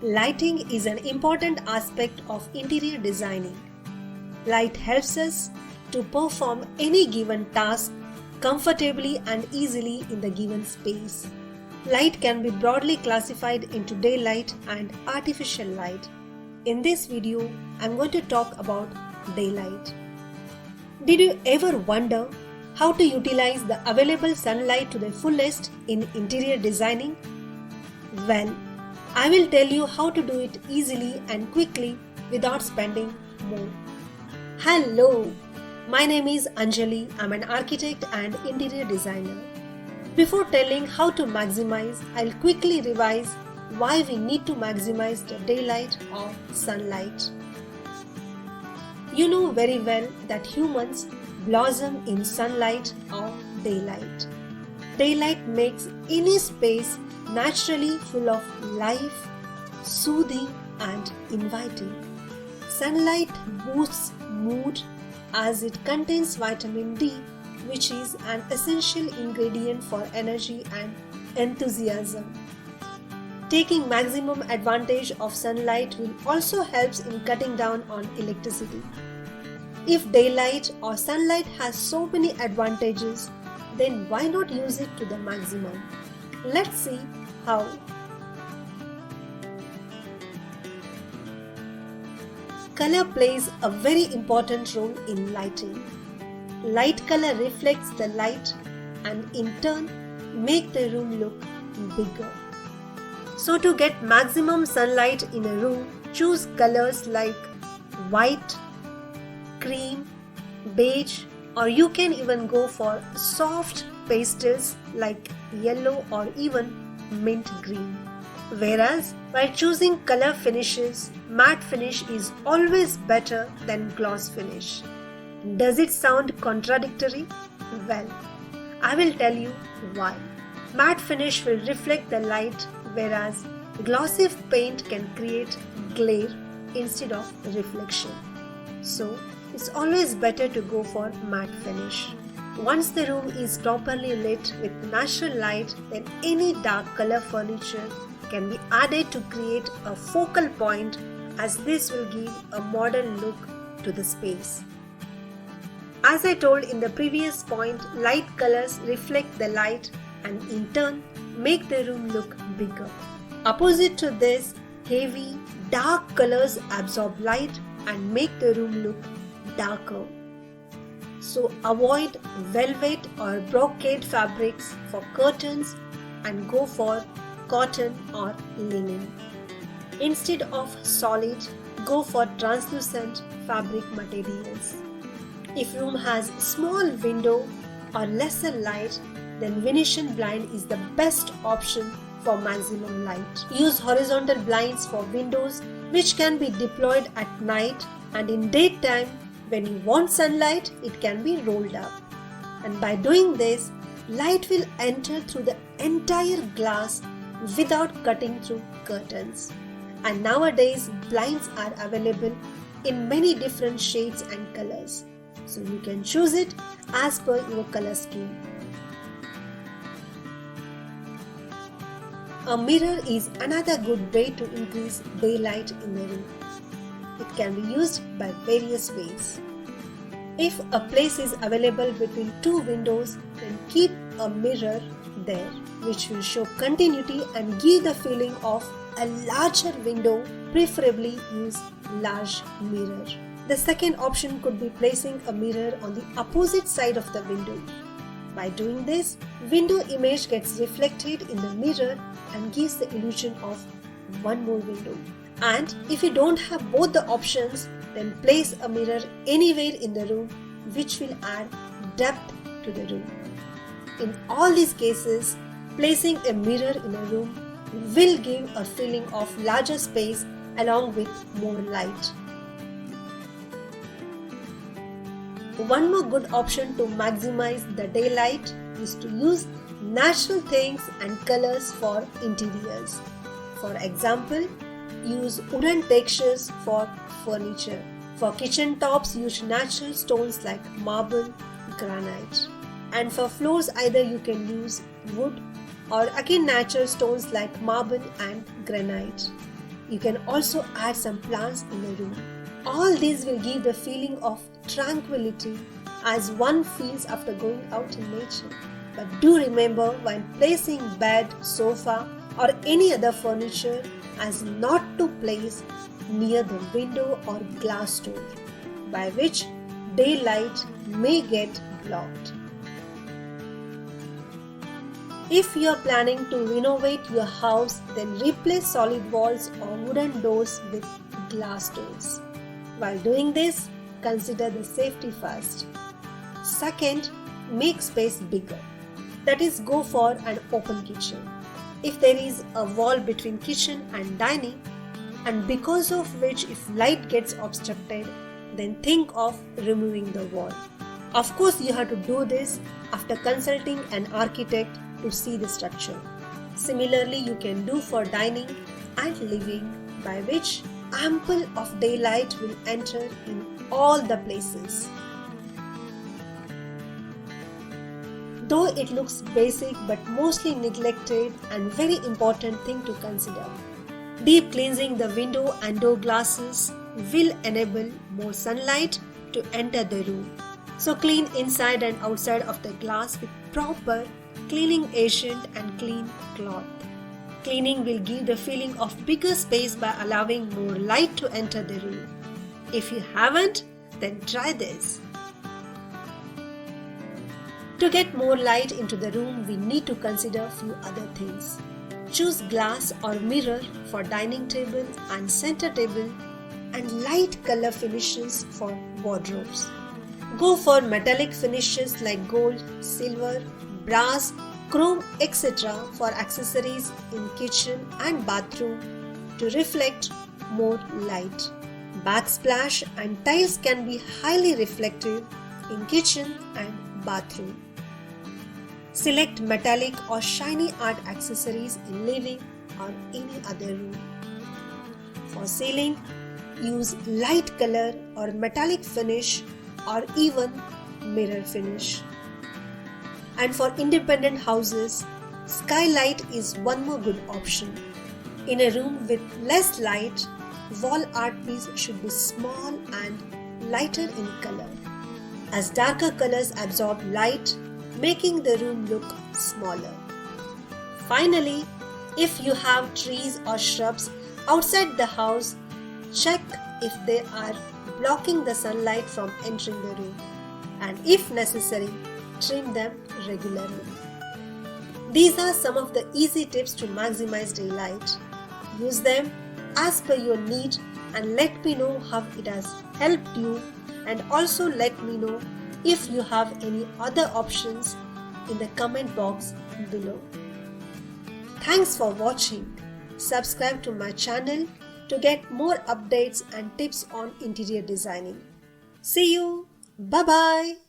Lighting is an important aspect of interior designing. Light helps us to perform any given task comfortably and easily in the given space. Light can be broadly classified into daylight and artificial light. In this video, I'm going to talk about daylight. Did you ever wonder how to utilize the available sunlight to the fullest in interior designing? Well, I will tell you how to do it easily and quickly without spending more. Hello, my name is Anjali. I'm an architect and interior designer. Before telling how to maximize, I'll quickly revise why we need to maximize the daylight or sunlight. You know very well that humans blossom in sunlight or daylight. Daylight makes any space naturally full of life, soothing and inviting. Sunlight boosts mood as it contains vitamin D, which is an essential ingredient for energy and enthusiasm. Taking maximum advantage of sunlight will also help in cutting down on electricity. If daylight or sunlight has so many advantages, then why not use it to the maximum? Let's see how. Color plays a very important role in lighting. Light color reflects the light and in turn make the room look bigger. So to get maximum sunlight in a room, choose colors like white, cream, beige, or you can even go for soft pastels like yellow or even mint green. Whereas by choosing color finishes, matte finish is always better than gloss finish. Does it sound contradictory? Well, I will tell you why. Matte finish will reflect the light, whereas glossy paint can create glare instead of reflection. So, it's always better to go for matte finish. Once the room is properly lit with natural light, then any dark color furniture can be added to create a focal point, as this will give a modern look to the space. As I told in the previous point, light colors reflect the light and in turn make the room look bigger. Opposite to this, heavy, dark colors absorb light and make the room look darker. So avoid velvet or brocade fabrics for curtains and go for cotton or linen. Instead of solid, go for translucent fabric materials. If room has small window or lesser light, then Venetian blind is the best option for maximum light. Use horizontal blinds for windows, which can be deployed at night, and in daytime when you want sunlight, it can be rolled up. And by doing this, light will enter through the entire glass without cutting through curtains. And nowadays, blinds are available in many different shades and colors. So you can choose it as per your color scheme. A mirror is another good way to increase daylight in the room. It can be used by various ways. If a place is available between two windows, then keep a mirror there, which will show continuity and give the feeling of a larger window. Preferably use large mirror. The second option could be placing a mirror on the opposite side of the window. By doing this, window image gets reflected in the mirror and gives the illusion of one more window. And if you don't have both the options, then place a mirror anywhere in the room, which will add depth to the room. In all these cases, placing a mirror in a room will give a feeling of larger space along with more light. One more good option to maximize the daylight is to use natural things and colors for interiors. For example, use wooden textures for furniture. For kitchen tops, use natural stones like marble, granite. And for floors, either you can use wood or again natural stones like marble and granite. You can also add some plants in the room. All these will give the feeling of tranquility as one feels after going out in nature. But do remember when placing bed, sofa or any other furniture as not to place near the window or glass door, by which daylight may get blocked. If you are planning to renovate your house, then replace solid walls or wooden doors with glass doors. While doing this, consider the safety first. Second, make space bigger. That is, go for an open kitchen. If there is a wall between kitchen and dining, and because of which if light gets obstructed, then think of removing the wall. Of course, you have to do this after consulting an architect to see the structure. Similarly, you can do for dining and living, by which ample of daylight will enter in all the places. Though it looks basic but mostly neglected and very important thing to consider. Deep cleansing the window and door glasses will enable more sunlight to enter the room. So clean inside and outside of the glass with proper cleaning agent and clean cloth. Cleaning will give the feeling of bigger space by allowing more light to enter the room. If you haven't, then try this. To get more light into the room, we need to consider a few other things. Choose glass or mirror for dining table and center table and light color finishes for wardrobes. Go for metallic finishes like gold, silver, brass, chrome, etc. for accessories in kitchen and bathroom to reflect more light. Backsplash and tiles can be highly reflective in kitchen and bathroom. Select metallic or shiny art accessories in living or any other room. For ceiling, use light color or metallic finish or even mirror finish. And for independent houses, skylight is one more good option. In a room with less light, wall art piece should be small and lighter in color, as darker colors absorb light, making the room look smaller. Finally, if you have trees or shrubs outside the house, check if they are blocking the sunlight from entering the room, and if necessary, trim them regularly. These are some of the easy tips to maximize daylight. Use them as per your need and let me know how it has helped you, and also let me know if you have any other options in the comment box below. Thanks for watching. Subscribe to my channel to get more updates and tips on interior designing. See you. Bye-bye.